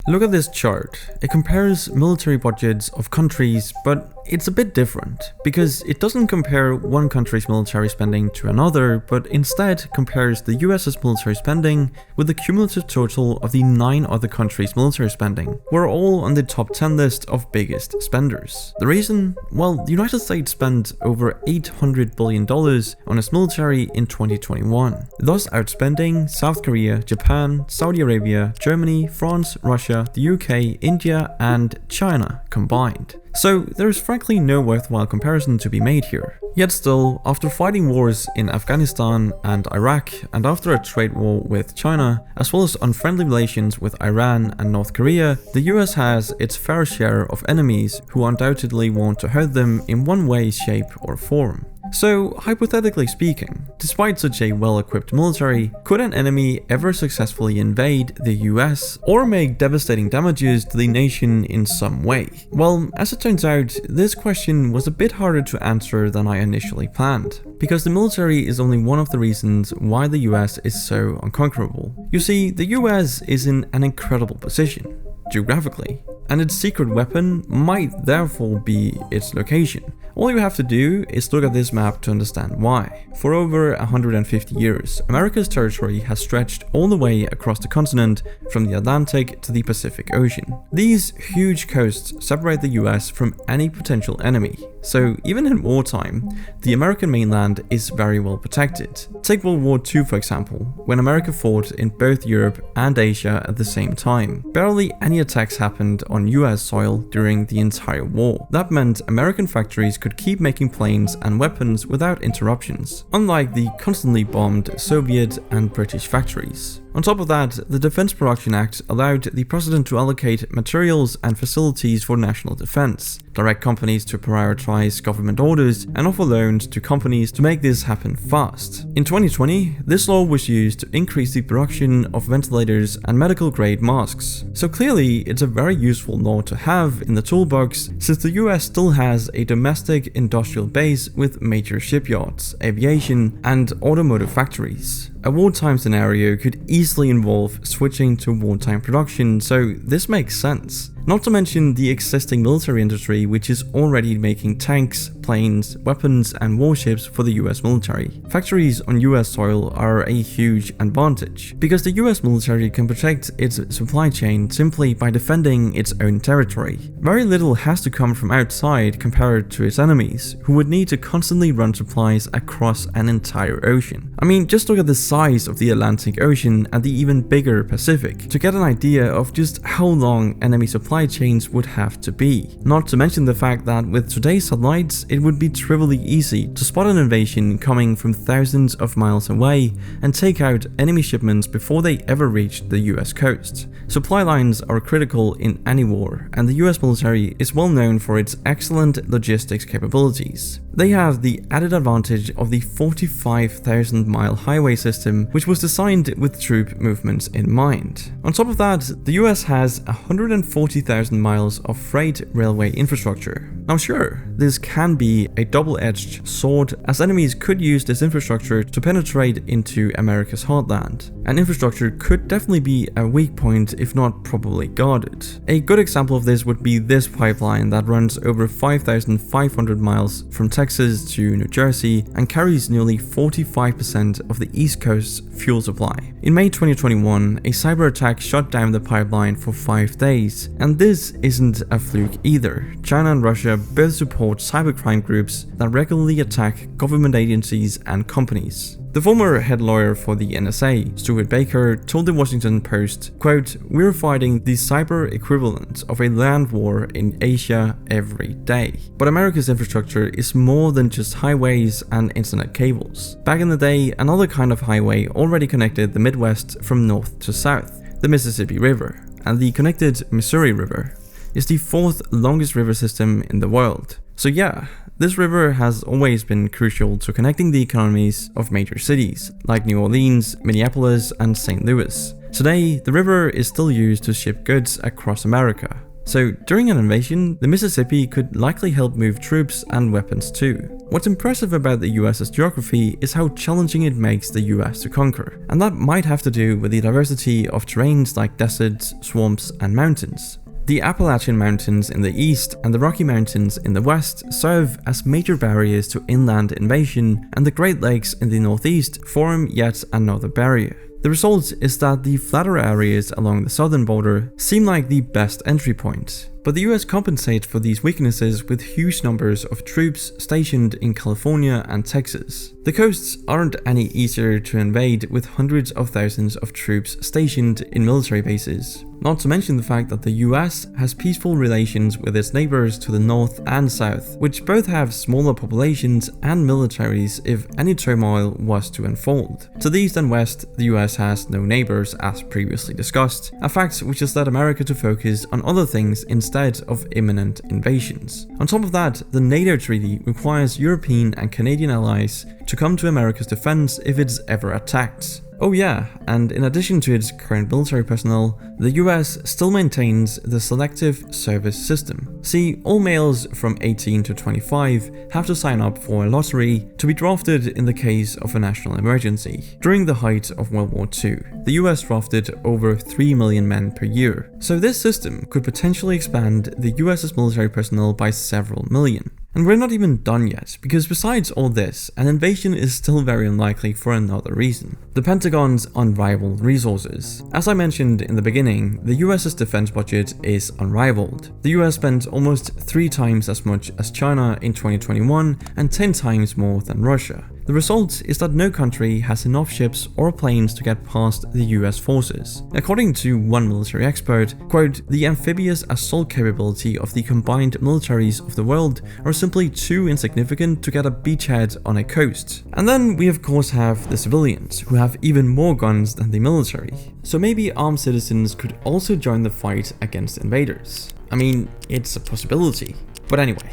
Look at this chart. It compares military budgets of countries, but it's a bit different because it doesn't compare one country's military spending to another, but instead compares the US's military spending with the cumulative total of the 9 other countries' military spending. We're all on the top 10 list of biggest spenders. The reason? Well, the United States spent over $800 billion on its military in 2021, thus outspending South Korea, Japan, Saudi Arabia, Germany, France, Russia, the UK, India, and China combined. So there's frankly no worthwhile comparison to be made here. Yet still, after fighting wars in Afghanistan and Iraq, and after a trade war with China, as well as unfriendly relations with Iran and North Korea, the US has its fair share of enemies who undoubtedly want to hurt them in one way, shape, or form. So, hypothetically speaking, despite such a well-equipped military, could an enemy ever successfully invade the US or make devastating damages to the nation in some way? Well, as it turns out, this question was a bit harder to answer than I initially planned, because the military is only one of the reasons why the US is so unconquerable. You see, the US is in an incredible position, geographically, and its secret weapon might therefore be its location. All you have to do is look at this map to understand why. For over 150 years, America's territory has stretched all the way across the continent from the Atlantic to the Pacific Ocean. These huge coasts separate the US from any potential enemy, so even in wartime, the American mainland is very well protected. Take World War II for example, when America fought in both Europe and Asia at the same time. Barely any attacks happened on US soil during the entire war. That meant American factories could keep making planes and weapons without interruptions, unlike the constantly bombed Soviet and British factories. On top of that, the Defense Production Act allowed the president to allocate materials and facilities for national defense, direct companies to prioritize government orders, and offer loans to companies to make this happen fast. In 2020, this law was used to increase the production of ventilators and medical-grade masks. So clearly, it's a very useful law to have in the toolbox, since the US still has a domestic industrial base with major shipyards, aviation, and automotive factories. A wartime scenario could easily involve switching to wartime production, so this makes sense. Not to mention the existing military industry, which is already making tanks, planes, weapons, and warships for the US military. Factories on US soil are a huge advantage, because the US military can protect its supply chain simply by defending its own territory. Very little has to come from outside compared to its enemies, who would need to constantly run supplies across an entire ocean. I mean, just look at the size of the Atlantic Ocean and the even bigger Pacific to get an idea of just how long enemy supply chains would have to be. Not to mention the fact that with today's satellites, it would be trivially easy to spot an invasion coming from thousands of miles away and take out enemy shipments before they ever reached the US coast. Supply lines are critical in any war, and the US military is well known for its excellent logistics capabilities. They have the added advantage of the 45,000-mile highway system, which was designed with troop movements in mind. On top of that, the US has 140,000 miles of freight railway infrastructure. Now sure, this can be a double-edged sword, as enemies could use this infrastructure to penetrate into America's heartland. And infrastructure could definitely be a weak point, if not properly guarded. A good example of this would be this pipeline that runs over 5,500 miles from Texas to New Jersey and carries nearly 45% of the East Coast's fuel supply. In May 2021, a cyber attack shut down the pipeline for 5 days, and this isn't a fluke either. China and Russia both support cybercrime groups that regularly attack government agencies and companies. The former head lawyer for the NSA, Stuart Baker, told the Washington Post, quote, "We're fighting the cyber equivalent of a land war in Asia every day. But America's infrastructure is more than just highways and internet cables. Back in the day, another kind of highway already connected the Midwest from north to south, the Mississippi River, and the connected Missouri River is the 4th longest river system in the world. So yeah, this river has always been crucial to connecting the economies of major cities, like New Orleans, Minneapolis, and St. Louis. Today, the river is still used to ship goods across America. So during an invasion, the Mississippi could likely help move troops and weapons too. What's impressive about the US's geography is how challenging it makes the US to conquer, and that might have to do with the diversity of terrains like deserts, swamps, and mountains. The Appalachian Mountains in the east and the Rocky Mountains in the west serve as major barriers to inland invasion, and the Great Lakes in the northeast form yet another barrier. The result is that the flatter areas along the southern border seem like the best entry point, but the US compensates for these weaknesses with huge numbers of troops stationed in California and Texas. The coasts aren't any easier to invade with hundreds of thousands of troops stationed in military bases. Not to mention the fact that the US has peaceful relations with its neighbors to the north and south, which both have smaller populations and militaries if any turmoil was to unfold. To the east and west, the US has no neighbors as previously discussed, a fact which has led America to focus on other things instead of imminent invasions. On top of that, the NATO treaty requires European and Canadian allies to come to America's defense if it's ever attacked. Oh yeah, and in addition to its current military personnel, the US still maintains the Selective Service System. See, all males from 18 to 25 have to sign up for a lottery to be drafted in the case of a national emergency. During the height of World War II, the US drafted over 3 million men per year, so this system could potentially expand the US's military personnel by several million. And we're not even done yet, because besides all this, an invasion is still very unlikely for another reason: the Pentagon's unrivaled resources. As I mentioned in the beginning, the US's defense budget is unrivaled. The US spent almost 3 times as much as China in 2021 and 10 times more than Russia. The result is that no country has enough ships or planes to get past the US forces. According to one military expert, quote, "The amphibious assault capability of the combined militaries of the world are simply too insignificant to get a beachhead on a coast." And then we of course have the civilians, who have even more guns than the military. So maybe armed citizens could also join the fight against invaders. I mean, it's a possibility. But anyway.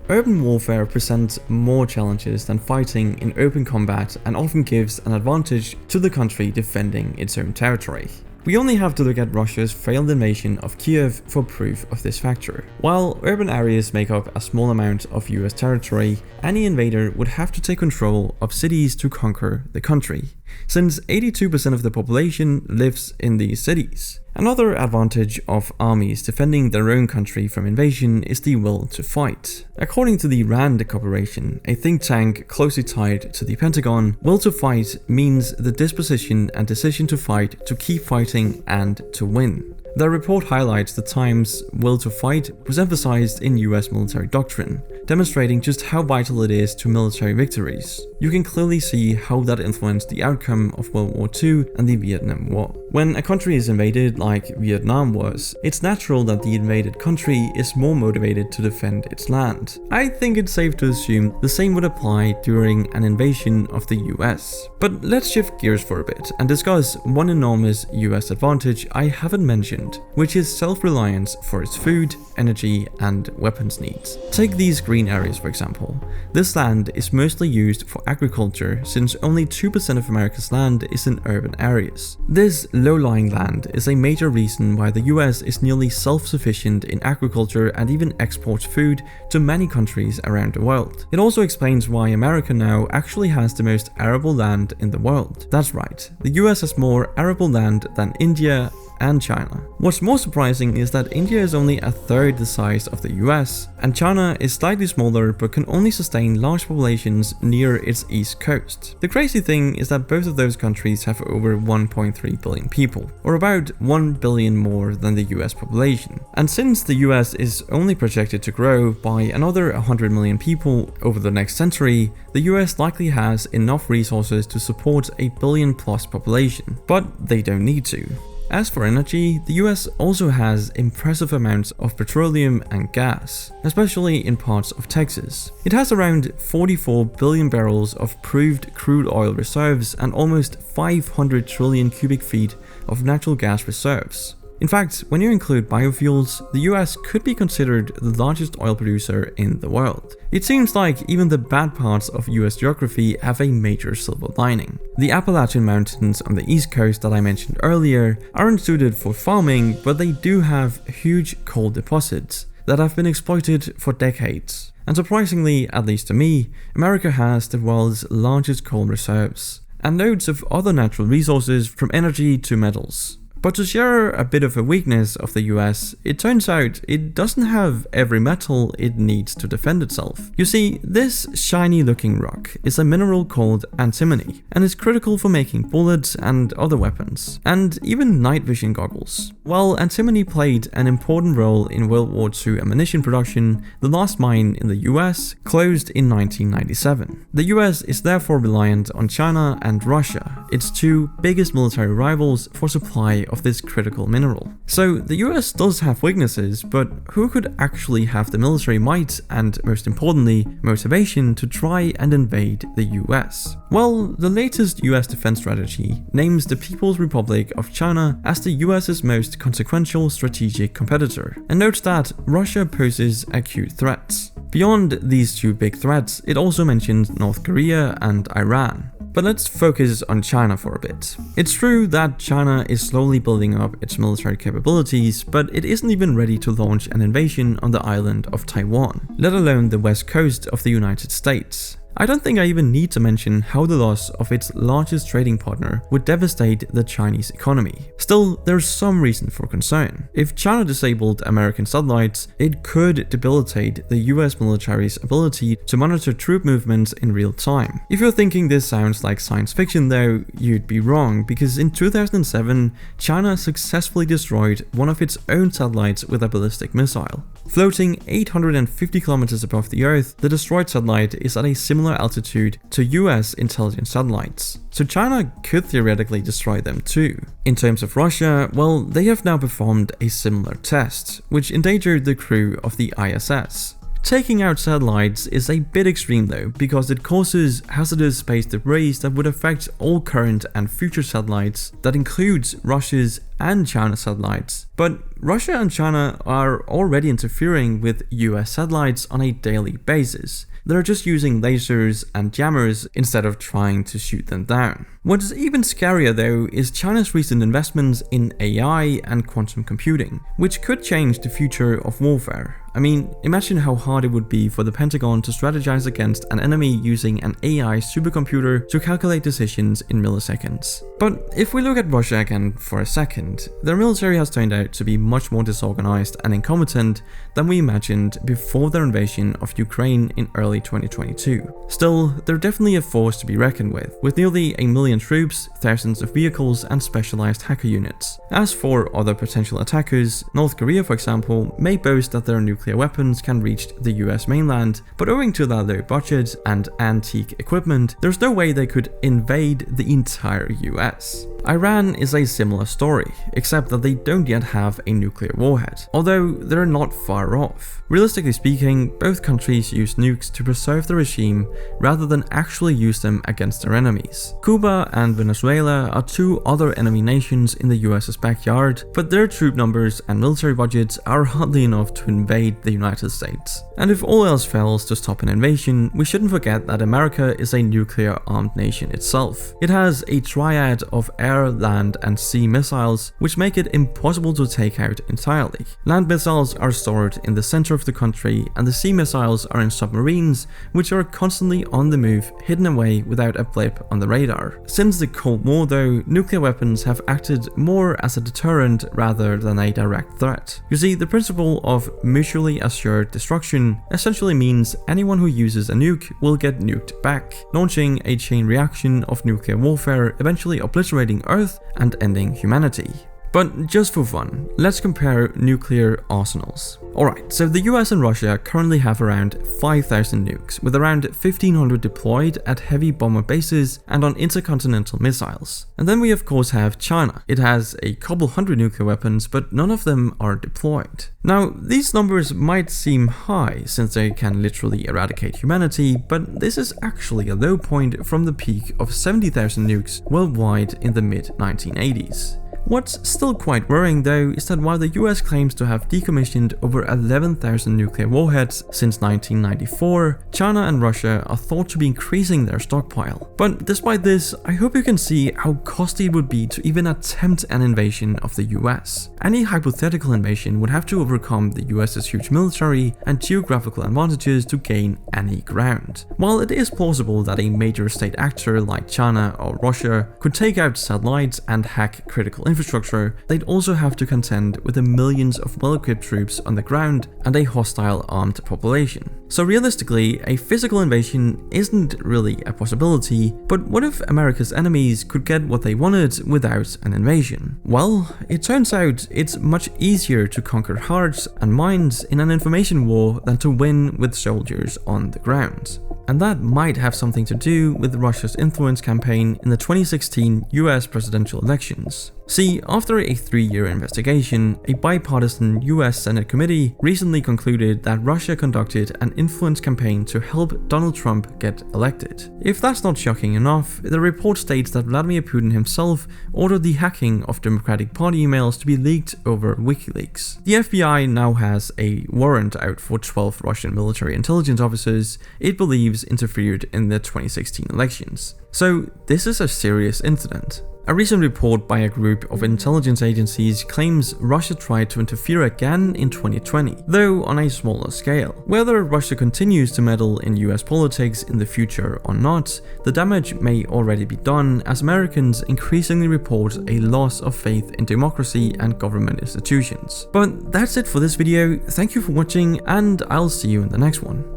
Urban warfare presents more challenges than fighting in open combat and often gives an advantage to the country defending its own territory. We only have to look at Russia's failed invasion of Kiev for proof of this factor. While urban areas make up a small amount of US territory, any invader would have to take control of cities to conquer the country, since 82% of the population lives in these cities. Another advantage of armies defending their own country from invasion is the will to fight. According to the RAND Corporation, a think tank closely tied to the Pentagon, will to fight means the disposition and decision to fight, to keep fighting, and to win. Their report highlights the times will to fight was emphasized in US military doctrine, demonstrating just how vital it is to military victories. You can clearly see how that influenced the outcome of World War II and the Vietnam War. When a country is invaded, like Vietnam was, it's natural that the invaded country is more motivated to defend its land. I think it's safe to assume the same would apply during an invasion of the US. But let's shift gears for a bit and discuss one enormous US advantage I haven't mentioned, which is self-reliance for its food, energy, and weapons needs. Take these green areas for example. This land is mostly used for agriculture, since only 2% of America's land is in urban areas. This low-lying land is a major reason why the US is nearly self-sufficient in agriculture and even exports food to many countries around the world. It also explains why America now actually has the most arable land in the world. That's right, the US has more arable land than India and China. What's more surprising is that India is only a third the size of the US, and China is slightly smaller but can only sustain large populations near its east coast. The crazy thing is that both of those countries have over 1.3 billion people, or about 1 billion more than the US population. And since the US is only projected to grow by another 100 million people over the next century, the US likely has enough resources to support a billion-plus population, but they don't need to. As for energy, the US also has impressive amounts of petroleum and gas, especially in parts of Texas. It has around 44 billion barrels of proved crude oil reserves and almost 500 trillion cubic feet of natural gas reserves. In fact, when you include biofuels, the US could be considered the largest oil producer in the world. It seems like even the bad parts of US geography have a major silver lining. The Appalachian Mountains on the east coast that I mentioned earlier aren't suited for farming, but they do have huge coal deposits that have been exploited for decades. And surprisingly, at least to me, America has the world's largest coal reserves, and loads of other natural resources from energy to metals. But to share a bit of a weakness of the US, it turns out it doesn't have every metal it needs to defend itself. You see, this shiny looking rock is a mineral called antimony, and is critical for making bullets and other weapons, and even night vision goggles. While antimony played an important role in World War II ammunition production, the last mine in the US closed in 1997. The US is therefore reliant on China and Russia, its two biggest military rivals, for supply of this critical mineral. So the US does have weaknesses, but who could actually have the military might and, most importantly, motivation to try and invade the US? Well, the latest US defense strategy names the People's Republic of China as the US's most consequential strategic competitor, and notes that Russia poses acute threats. Beyond these two big threats, it also mentions North Korea and Iran. But let's focus on China for a bit. It's true that China is slowly building up its military capabilities, but it isn't even ready to launch an invasion on the island of Taiwan, let alone the west coast of the United States. I don't think I even need to mention how the loss of its largest trading partner would devastate the Chinese economy. Still, there's some reason for concern. If China disabled American satellites, it could debilitate the US military's ability to monitor troop movements in real time. If you're thinking this sounds like science fiction though, you'd be wrong, because in 2007, China successfully destroyed one of its own satellites with a ballistic missile. Floating 850 kilometers above the Earth, the destroyed satellite is at a similar altitude to US intelligence satellites, so China could theoretically destroy them too. In terms of Russia, well, they have now performed a similar test, which endangered the crew of the ISS. Taking out satellites is a bit extreme though, because it causes hazardous space debris that would affect all current and future satellites. That includes Russia's and China's satellites. But Russia and China are already interfering with US satellites on a daily basis. They're just using lasers and jammers instead of trying to shoot them down. What's even scarier though is China's recent investments in AI and quantum computing, which could change the future of warfare. I mean, imagine how hard it would be for the Pentagon to strategize against an enemy using an AI supercomputer to calculate decisions in milliseconds. But if we look at Russia again for a second, their military has turned out to be much more disorganized and incompetent than we imagined before their invasion of Ukraine in early 2022. Still, they're definitely a force to be reckoned with nearly 1 million troops, thousands of vehicles, and specialized hacker units. As for other potential attackers, North Korea, for example, may boast that their nuclear weapons can reach the US mainland, but owing to their low budget and antique equipment, there's no way they could invade the entire US. Iran is a similar story, except that they don't yet have a nuclear warhead, although they're not far off. Realistically speaking, both countries use nukes to preserve the regime rather than actually use them against their enemies. Cuba and Venezuela are two other enemy nations in the US's backyard, but their troop numbers and military budgets are hardly enough to invade the United States. And if all else fails to stop an invasion, we shouldn't forget that America is a nuclear-armed nation itself. It has a triad of air, land, and sea missiles, which make it impossible to take out entirely. Land missiles are stored in the center of the country, and the sea missiles are in submarines, which are constantly on the move, hidden away without a blip on the radar. Since the Cold War though, nuclear weapons have acted more as a deterrent rather than a direct threat. You see, the principle of mutually assured destruction essentially means anyone who uses a nuke will get nuked back, launching a chain reaction of nuclear warfare, eventually obliterating Earth and ending humanity. But just for fun, let's compare nuclear arsenals. Alright, so the US and Russia currently have around 5,000 nukes, with around 1,500 deployed at heavy bomber bases and on intercontinental missiles. And then we of course have China. It has a couple hundred nuclear weapons, but none of them are deployed. Now, these numbers might seem high since they can literally eradicate humanity, but this is actually a low point from the peak of 70,000 nukes worldwide in the mid-1980s. What's still quite worrying though is that while the US claims to have decommissioned over 11,000 nuclear warheads since 1994, China and Russia are thought to be increasing their stockpile. But despite this, I hope you can see how costly it would be to even attempt an invasion of the US. Any hypothetical invasion would have to overcome the US's huge military and geographical advantages to gain any ground. While it is plausible that a major state actor like China or Russia could take out satellites and hack critical infrastructure, they'd also have to contend with the millions of well-equipped troops on the ground and a hostile armed population. So realistically, a physical invasion isn't really a possibility, but what if America's enemies could get what they wanted without an invasion? Well, it turns out it's much easier to conquer hearts and minds in an information war than to win with soldiers on the ground. And that might have something to do with Russia's influence campaign in the 2016 US presidential elections. See, after a 3-year investigation, a bipartisan US Senate committee recently concluded that Russia conducted an influence campaign to help Donald Trump get elected. If that's not shocking enough, the report states that Vladimir Putin himself ordered the hacking of Democratic Party emails to be leaked over WikiLeaks. The FBI now has a warrant out for 12 Russian military intelligence officers it believes interfered in the 2016 elections. So this is a serious incident. A recent report by a group of intelligence agencies claims Russia tried to interfere again in 2020, though on a smaller scale. Whether Russia continues to meddle in US politics in the future or not, the damage may already be done as Americans increasingly report a loss of faith in democracy and government institutions. But that's it for this video, thank you for watching and I'll see you in the next one.